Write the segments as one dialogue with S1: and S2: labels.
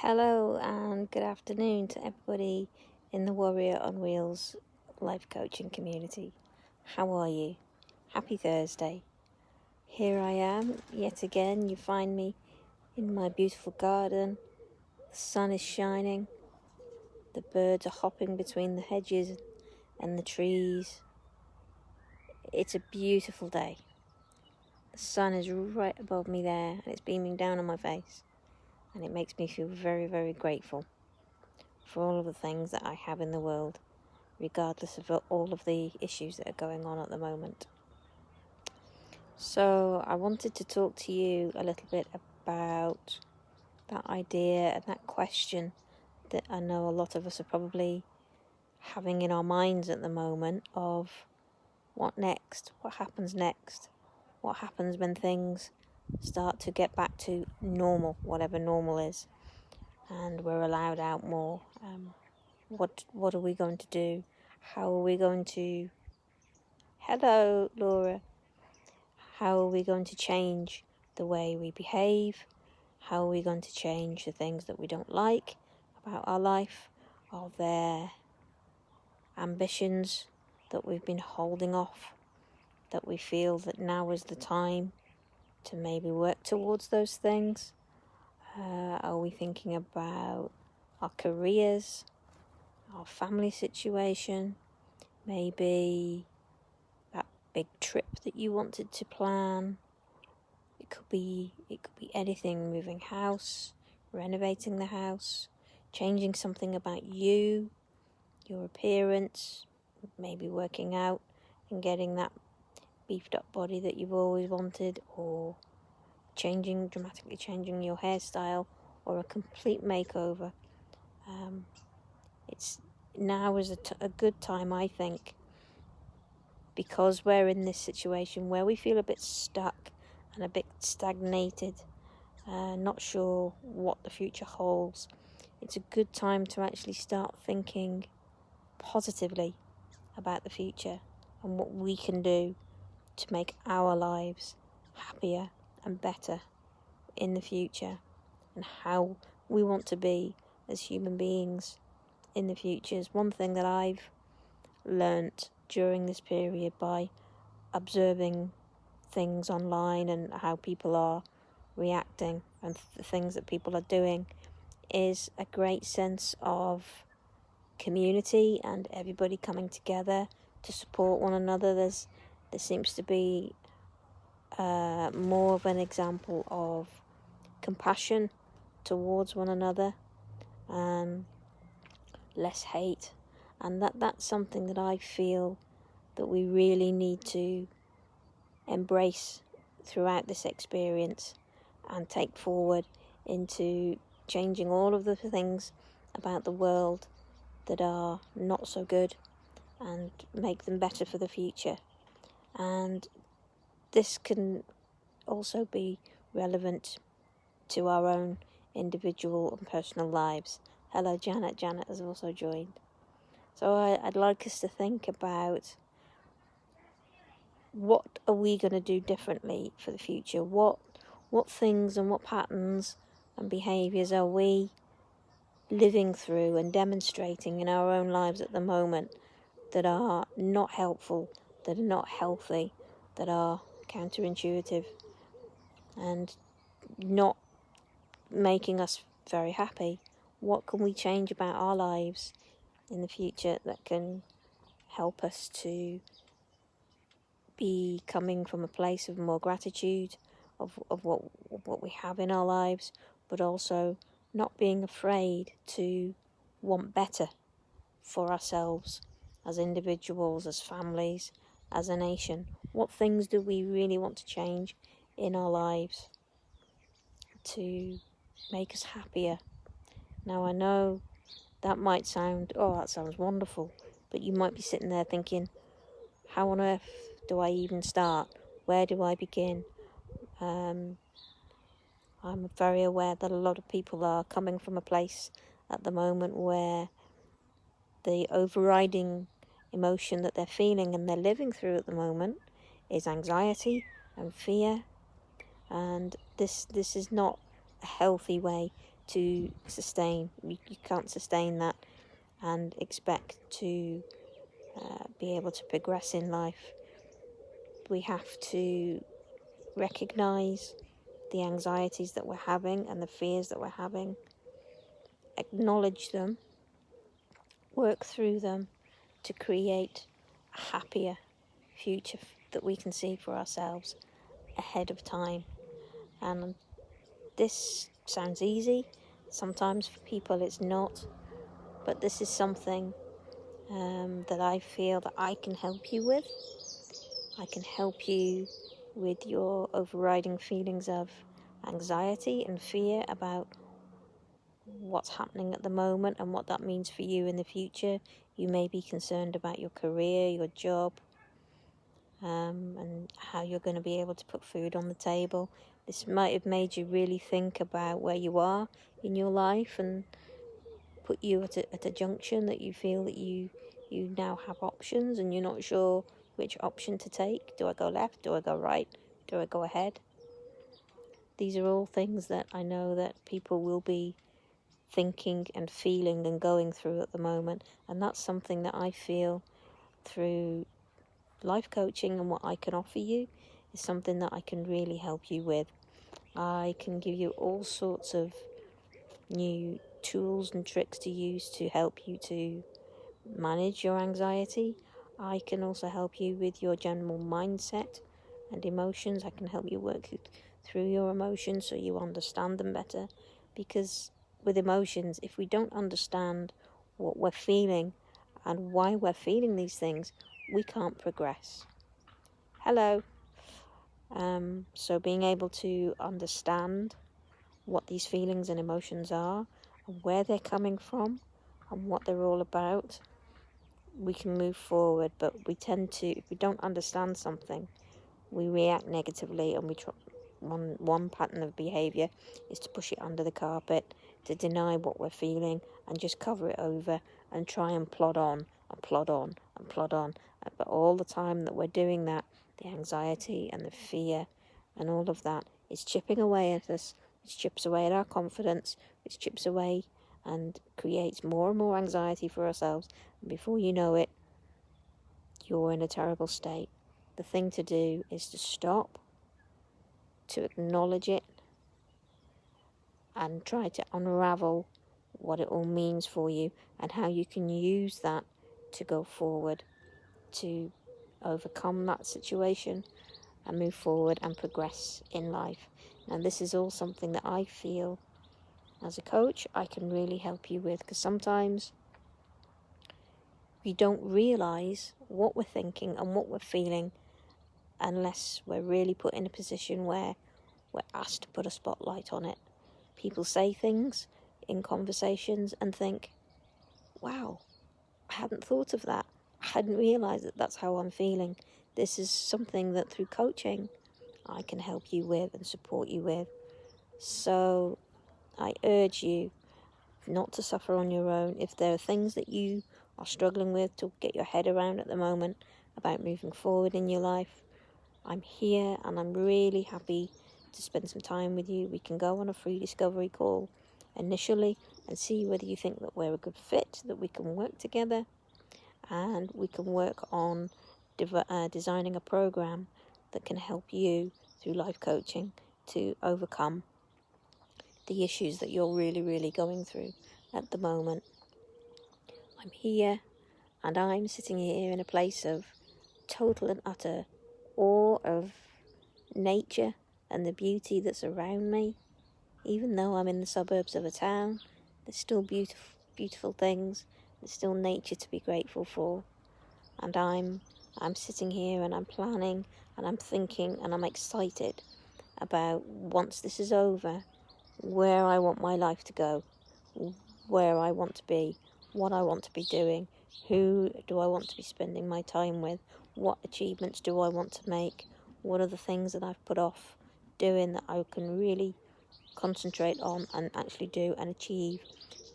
S1: Hello and good afternoon to everybody in the Warrior on Wheels life coaching community. How are you? Happy Thursday. Here I am yet again. You find me in my beautiful garden. The sun is shining. The birds are hopping between the hedges and the trees. It's a beautiful day. The sun is right above me there and it's beaming down on my face. And it makes me feel very, very grateful for all of the things that I have in the world, regardless of all of the issues that are going on at the moment. So I wanted to talk to you a little bit about that idea and that question that I know a lot of us are probably having in our minds at the moment of what next? What happens next? What happens when things start to get back to normal, whatever normal is, and we're allowed out more? What are we going to do? How are we going to... Hello, Laura. How are we going to change the way we behave? How are we going to change the things that we don't like about our life? Are there ambitions that we've been holding off, that we feel that now is the time to maybe work towards those things? Are we thinking about our careers, our family situation, maybe that big trip that you wanted to plan? It could be anything: moving house, renovating the house, changing something about you, your appearance, maybe working out and getting that beefed up body that you've always wanted, or dramatically changing your hairstyle, or a complete makeover. It's now is a good time, I think, because we're in this situation where we feel a bit stuck and a bit stagnated, not sure what the future holds. It's a good time to actually start thinking positively about the future and what we can do to make our lives happier and better in the future, and how we want to be as human beings in the future. Is one thing that I've learnt during this period by observing things online and how people are reacting and the things that people are doing, is a great sense of community and everybody coming together to support one another. There seems to be more of an example of compassion towards one another, less hate, and that's something that I feel that we really need to embrace throughout this experience and take forward into changing all of the things about the world that are not so good and make them better for the future. And this can also be relevant to our own individual and personal lives. Hello, Janet. Janet has also joined. So I'd like us to think about, what are we going to do differently for the future? What things and what patterns and behaviours are we living through and demonstrating in our own lives at the moment that are not helpful, that are not healthy, that are counterintuitive and not making us very happy? What can we change about our lives in the future that can help us to be coming from a place of more gratitude of what we have in our lives, but also not being afraid to want better for ourselves as individuals, as families, as a nation? What things do we really want to change in our lives to make us happier? Now, I know that might sound, oh, that sounds wonderful, but you might be sitting there thinking, how on earth do I even start? Where do I begin? I'm very aware that a lot of people are coming from a place at the moment where the overriding emotion that they're feeling and they're living through at the moment is anxiety and fear, and this is not a healthy way to sustain. You can't sustain that and expect to be able to progress in life. We have to recognize the anxieties that we're having and the fears that we're having, acknowledge them, work through them to create a happier future that we can see for ourselves ahead of time. And this sounds easy. Sometimes for people it's not, but this is something that I feel that I can help you with. I can help you with your overriding feelings of anxiety and fear about what's happening at the moment and what that means for you in the future. You may be concerned about your career, your job, and how you're going to be able to put food on the table. This might have made you really think about where you are in your life and put you at a junction that you feel that you now have options and you're not sure which option to take. Do I go left? Do I go right? Do I go ahead? These are all things that I know that people will be thinking and feeling and going through at the moment, and that's something that I feel through life coaching and what I can offer you is something that I can really help you with. I can give you all sorts of new tools and tricks to use to help you to manage your anxiety. I can also help you with your general mindset and emotions. I can help you work through your emotions so you understand them better, because with emotions, if we don't understand what we're feeling and why we're feeling these things, we can't progress. Hello. So being able to understand what these feelings and emotions are and where they're coming from and what they're all about, we can move forward. But we tend to, if we don't understand something, we react negatively, and one pattern of behaviour is to push it under the carpet, to deny what we're feeling and just cover it over and try and plod on and plod on and plod on. But all the time that we're doing that, the anxiety and the fear and all of that is chipping away at us, which chips away at our confidence, which chips away and creates more and more anxiety for ourselves. And before you know it, you're in a terrible state. The thing to do is to stop, to acknowledge it, and try to unravel what it all means for you and how you can use that to go forward, to overcome that situation and move forward and progress in life. Now, this is all something that I feel as a coach I can really help you with, because sometimes we don't realise what we're thinking and what we're feeling unless we're really put in a position where we're asked to put a spotlight on it. People say things in conversations and think, wow, I hadn't thought of that. I hadn't realised that that's how I'm feeling. This is something that through coaching I can help you with and support you with. So I urge you not to suffer on your own. If there are things that you are struggling with to get your head around at the moment about moving forward in your life, I'm here and I'm really happy to spend some time with you. We can go on a free discovery call initially and see whether you think that we're a good fit, that we can work together, and we can work on designing a program that can help you through life coaching to overcome the issues that you're really going through at the moment. I'm here, and I'm sitting here in a place of total and utter awe of nature and the beauty that's around me. Even though I'm in the suburbs of a town, there's still beautiful things. There's still nature to be grateful for. And I'm sitting here and I'm planning and I'm thinking and I'm excited about, once this is over, where I want my life to go, where I want to be, what I want to be doing, who do I want to be spending my time with, what achievements do I want to make, what are the things that I've put off doing that I can really concentrate on and actually do and achieve,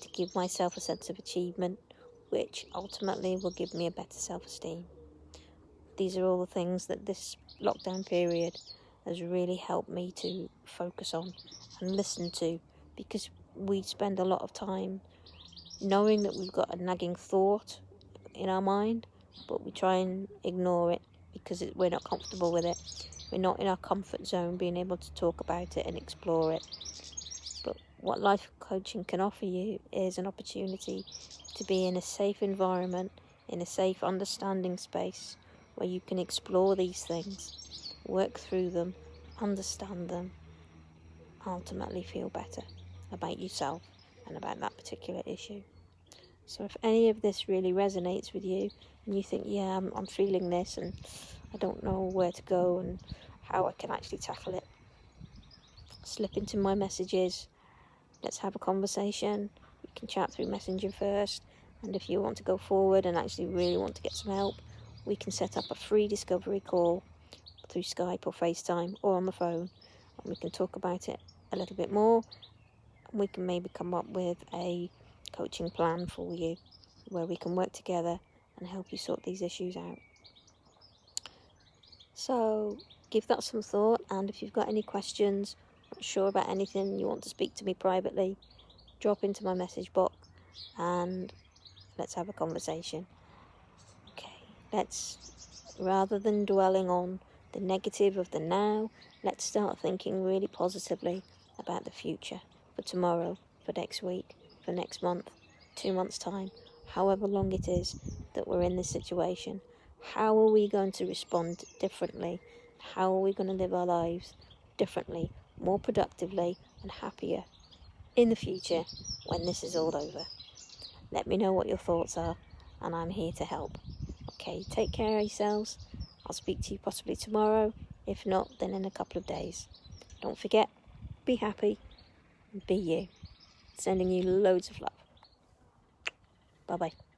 S1: to give myself a sense of achievement, which ultimately will give me a better self-esteem. These are all the things that this lockdown period has really helped me to focus on and listen to, because we spend a lot of time knowing that we've got a nagging thought in our mind, but we try and ignore it because we're not comfortable with it. We're not in our comfort zone being able to talk about it and explore it. But what life coaching can offer you is an opportunity to be in a safe environment, in a safe understanding space where you can explore these things, work through them, understand them, ultimately feel better about yourself and about that particular issue. So if any of this really resonates with you and you think, yeah, I'm feeling this and I don't know where to go and how I can actually tackle it, slip into my messages. Let's have a conversation. We can chat through Messenger first, and if you want to go forward and actually really want to get some help, we can set up a free discovery call through Skype or FaceTime or on the phone, and we can talk about it a little bit more, and we can maybe come up with a coaching plan for you where we can work together and help you sort these issues out. So give that some thought, and if you've got any questions, not sure about anything, you want to speak to me privately, drop into my message box and let's have a conversation. Okay, rather than dwelling on the negative of the now, let's start thinking really positively about the future, for tomorrow, for next week, for next month, 2 months' time, however long it is that we're in this situation. How are we going to respond differently? How are we going to live our lives differently, more productively and happier in the future when this is all over? Let me know what your thoughts are, and I'm here to help. Okay, take care of yourselves. I'll speak to you possibly tomorrow. If not, then in a couple of days. Don't forget, be happy and be you. Sending you loads of love. Bye-bye.